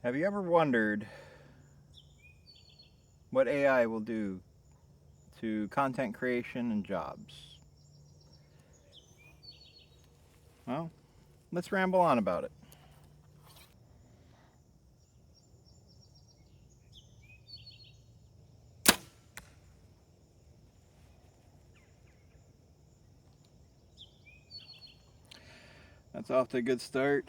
Have you ever wondered what AI will do to content creation and jobs? Well, let's ramble on about it. That's off to a good start.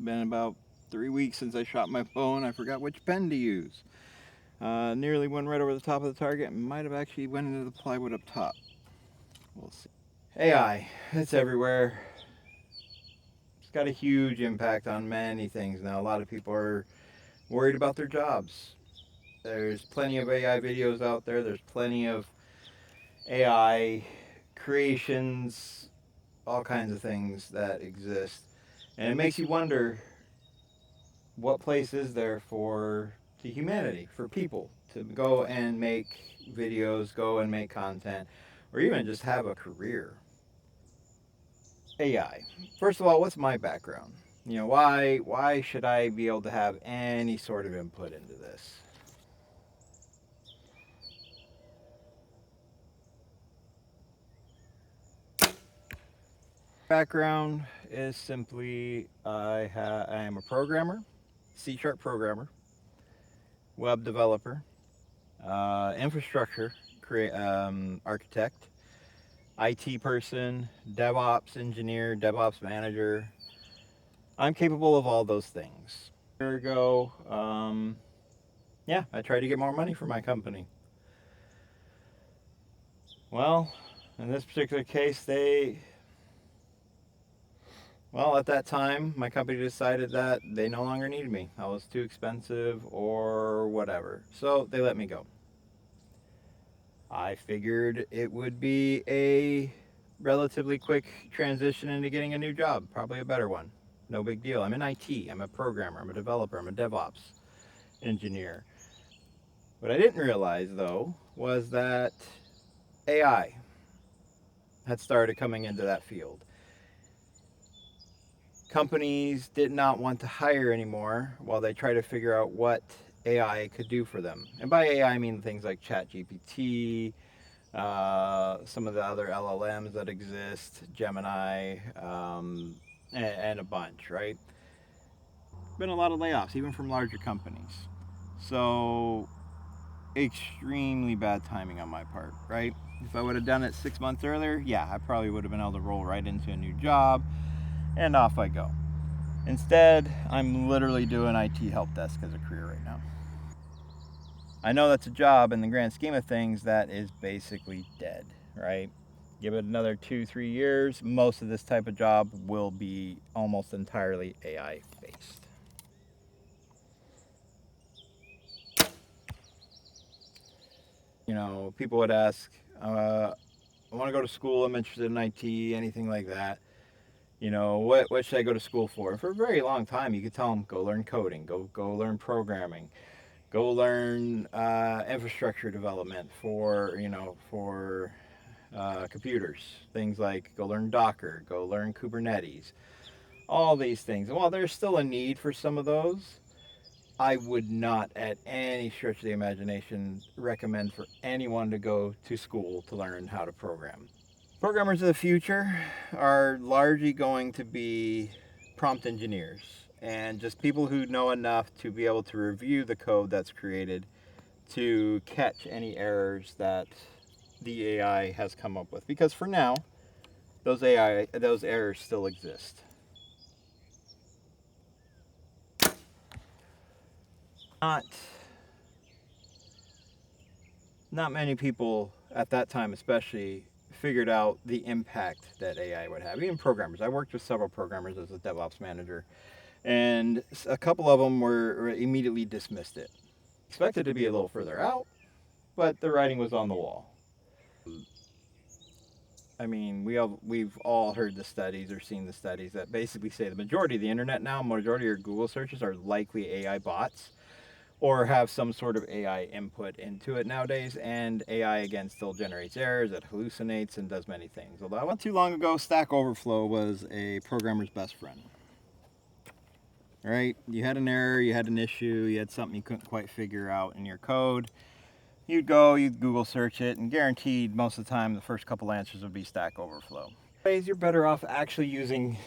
Been about 3 weeks since I shot my phone. I forgot which pen to use. Nearly went right over the top of the target and might have actually went into the plywood up top. We'll see. AI, it's everywhere. It's got a huge impact on many things now. A lot of people are worried about their jobs. There's plenty of AI videos out there. There's plenty of AI creations, all kinds of things that exist. And it makes you wonder, what place is there for the humanity, for people to go and make videos, go and make content, or even just have a career? AI. First of all, what's my background? Why should I be able to have any sort of input into this? Background is simply I am a programmer, C# programmer, web developer, infrastructure architect, IT person, DevOps engineer, DevOps manager. I'm capable of all those things. A year ago, yeah, I tried to get more money for my company. Well, in this particular case, at that time, my company decided that they no longer needed me. I was too expensive or whatever. So they let me go. I figured it would be a relatively quick transition into getting a new job, probably a better one. No big deal. I'm in IT, I'm a programmer, I'm a developer, I'm a DevOps engineer. What I didn't realize, though, was that AI had started coming into that field. Companies did not want to hire anymore while they try to figure out what AI could do for them. And by AI, I mean things like ChatGPT, some of the other LLMs that exist, Gemini, and a bunch, right? Been a lot of layoffs, even from larger companies. So, extremely bad timing on my part, right? If I would have done it 6 months earlier, yeah, I probably would have been able to roll right into a new job, and off I go. Instead, I'm literally doing IT help desk as a career right now. I know that's a job in the grand scheme of things that is basically dead, right? Give it another 2, 3 years, most of this type of job will be almost entirely AI based. People would ask, I want to go to school, I'm interested in IT, anything like that. What should I go to school for? And for a very long time, you could tell them, go learn coding, go learn programming, go learn infrastructure development for computers. Things like go learn Docker, go learn Kubernetes, all these things. And while there's still a need for some of those, I would not, at any stretch of the imagination, recommend for anyone to go to school to learn how to program. Programmers of the future are largely going to be prompt engineers and just people who know enough to be able to review the code that's created to catch any errors that the AI has come up with. Because for now, those errors still exist. Not not many people at that time, especially, figured out the impact that AI would have. Even programmers. I worked with several programmers as a DevOps manager, and a couple of them were immediately dismissed it. Expected to be a little further out, but the writing was on the wall. I mean, we've all heard the studies or seen the studies that basically say the majority of the internet now, majority of your Google searches are likely AI bots or have some sort of AI input into it nowadays. And AI again still generates errors, it hallucinates, and does many things. Although not too long ago, Stack Overflow was a programmer's best friend. right? You had an error, you had an issue, you had something you couldn't quite figure out in your code. You'd Google search it, and guaranteed most of the time the first couple answers would be Stack Overflow. You're better off actually using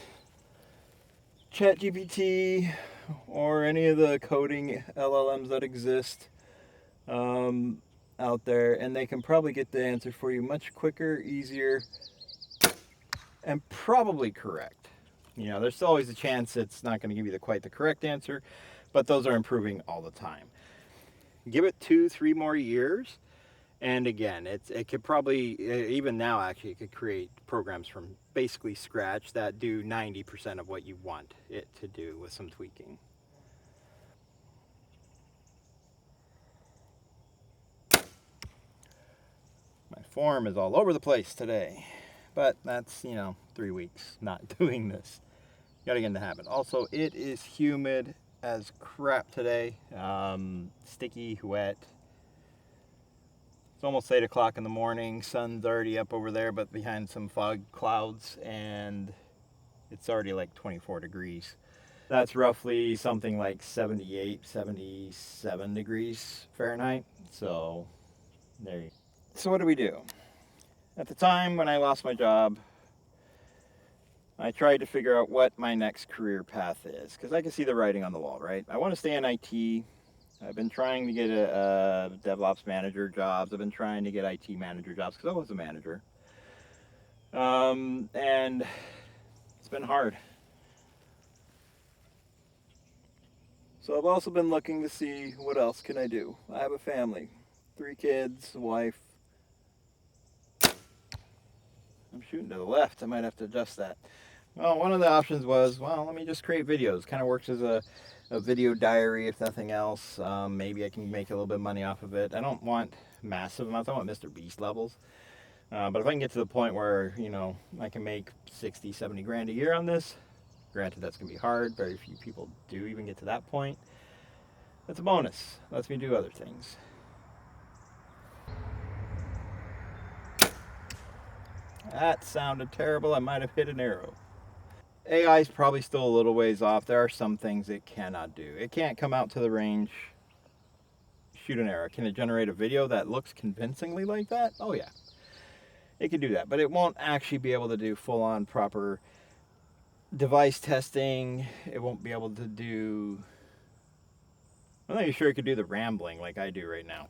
ChatGPT or any of the coding LLMs that exist out there, and they can probably get the answer for you much quicker, easier, and probably correct. You know, there's always a chance it's not going to give you quite the correct answer, but those are improving all the time. Give it 2-3 more years, and again, it could probably, even now actually, it could create programs from basically scratch that do 90% of what you want it to do with some tweaking. My form is all over the place today, but that's, 3 weeks not doing this. Gotta get in the habit. Also, it is humid as crap today. Sticky, wet. It's almost 8 o'clock in the morning. Sun's already up over there, but behind some fog clouds, and it's already like 24 degrees. That's roughly something like 78, 77 degrees Fahrenheit. So, there you go. So what do we do? At the time when I lost my job, I tried to figure out what my next career path is, because I can see the writing on the wall, right? I want to stay in IT. I've been trying to get a DevOps manager jobs. I've been trying to get IT manager jobs because I was a manager. And it's been hard. So I've also been looking to see what else can I do. I have a family, 3 kids, a wife. I'm shooting to the left. I might have to adjust that. Well, one of the options was, well, let me just create videos. Kind of works as a video diary, if nothing else. Maybe I can make a little bit of money off of it. I don't want massive amounts. I want Mr. Beast levels. But if I can get to the point where, I can make 60, 70 grand a year on this, granted that's going to be hard. Very few people do even get to that point. That's a bonus. Lets me do other things. That sounded terrible. I might have hit an arrow. AI is probably still a little ways off. There are some things it cannot do. It can't come out to the range, shoot an arrow. Can it generate a video that looks convincingly like that? Oh yeah. It can do that, but it won't actually be able to do full-on proper device testing. It won't be able to do... I'm not even sure it could do the rambling like I do right now.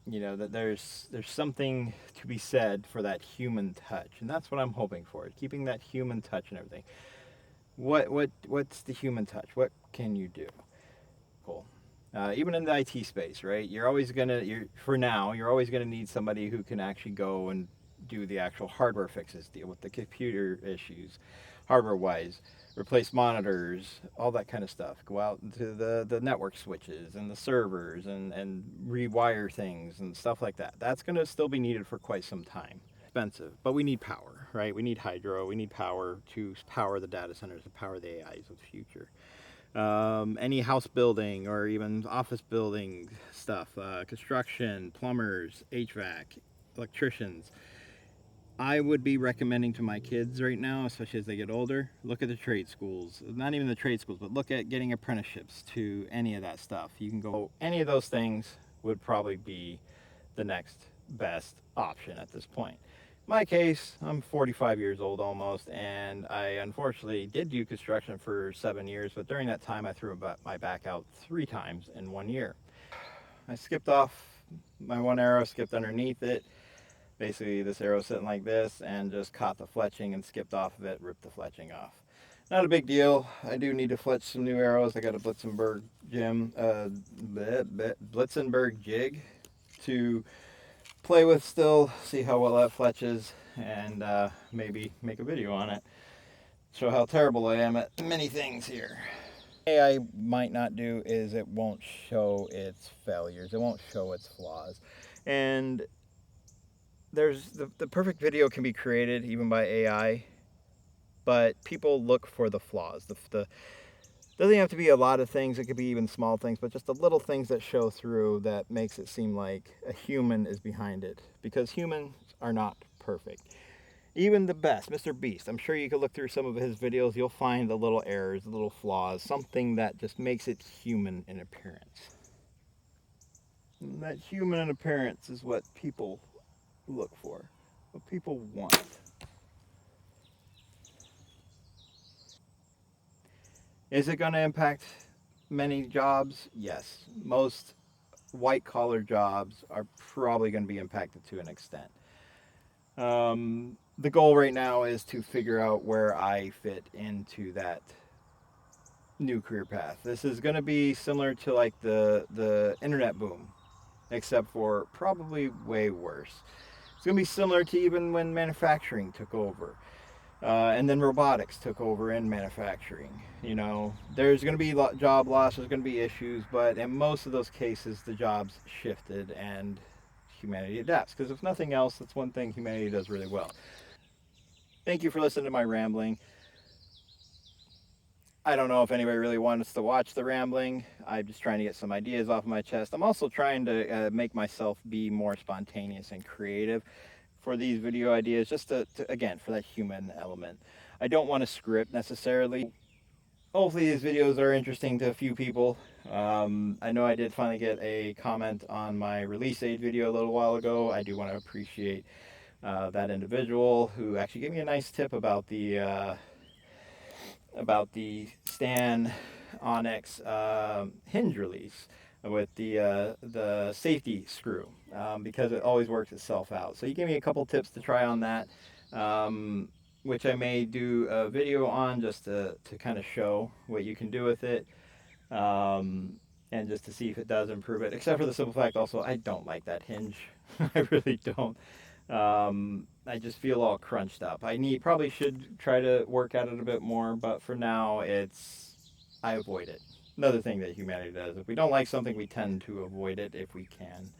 That there's something to be said for that human touch, and that's what I'm hoping for, keeping that human touch and everything. What's the human touch? What can you do? Cool. Even in the IT space, right? You're always gonna need somebody who can actually go and do the actual hardware fixes, deal with the computer issues, hardware-wise, replace monitors, all that kind of stuff. Go out into the network switches and the servers and rewire things and stuff like that. That's going to still be needed for quite some time. Expensive, but we need power, right? We need hydro. We need power to power the data centers, to power the AIs of the future. Any house building or even office building stuff, construction, plumbers, HVAC, electricians. I would be recommending to my kids right now, especially as they get older, look at the trade schools. Not even the trade schools, but look at getting apprenticeships to any of that stuff. You can go, any of those things would probably be the next best option at this point. In my case, I'm 45 years old almost, and I unfortunately did do construction for 7 years, but during that time I threw my back out 3 times in 1 year. I skipped off my one arrow, skipped underneath it. Basically, this arrow sitting like this, and just caught the fletching and skipped off of it, ripped the fletching off. Not a big deal. I do need to fletch some new arrows. I got a Blitzenberg jig to play with still, see how well that fletches, and maybe make a video on it. Show how terrible I am at many things here. What AI might not do is it won't show its failures. It won't show its flaws. And there's the perfect video can be created even by AI, but people look for the flaws. The doesn't have to be a lot of things. It could be even small things, but just the little things that show through that makes it seem like a human is behind it, because humans are not perfect. Even the best, Mr. Beast, I'm sure you could look through some of his videos, you'll find the little errors, the little flaws, something that just makes it human in appearance. And that human in appearance is what people look for, what people want. Is it going to impact many jobs? Yes. Most white collar jobs are probably going to be impacted to an extent. The goal right now is to figure out where I fit into that new career path. This is going to be similar to like the internet boom, except for probably way worse. It's going to be similar to even when manufacturing took over. And then robotics took over in manufacturing. You know, there's going to be job loss, there's going to be issues, but in most of those cases, the jobs shifted and humanity adapts. Because if nothing else, that's one thing humanity does really well. Thank you for listening to my rambling. I don't know if anybody really wants to watch the rambling. I'm just trying to get some ideas off my chest. I'm also trying to make myself be more spontaneous and creative for these video ideas, just again, for that human element. I don't want to script necessarily. Hopefully these videos are interesting to a few people. I know I did finally get a comment on my release date video a little while ago. I do want to appreciate that individual who actually gave me a nice tip about the Stan Onyx hinge release with the safety screw, because it always works itself out. So he gave me a couple tips to try on that, which I may do a video on just to kind of show what you can do with it, and just to see if it does improve it. Except for the simple fact also, I don't like that hinge. I really don't. I just feel all crunched up. Probably should try to work at it a bit more, but for now, I avoid it. Another thing that humanity does. If we don't like something, we tend to avoid it if we can.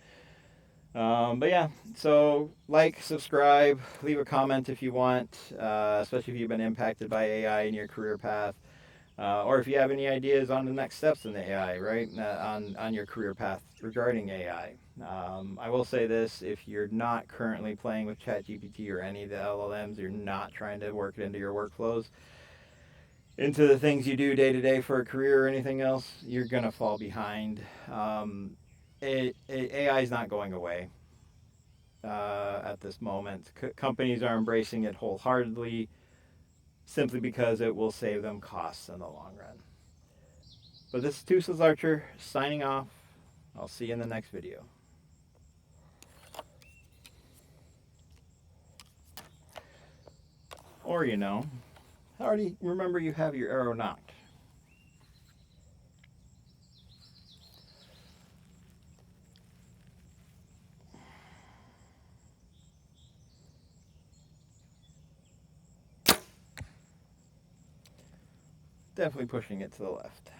But yeah, so like, subscribe, leave a comment if you want, especially if you've been impacted by AI in your career path. Or if you have any ideas on the next steps in the AI, right, on your career path regarding AI. I will say this: if you're not currently playing with ChatGPT or any of the LLMs, you're not trying to work it into your workflows, into the things you do day to day for a career or anything else, you're gonna fall behind. AI is not going away at this moment. Companies are embracing it wholeheartedly, simply because it will save them costs in the long run. But this is Toothless Archer signing off. I'll see you in the next video. Or, already remember you have your arrow knocked. Definitely pushing it to the left.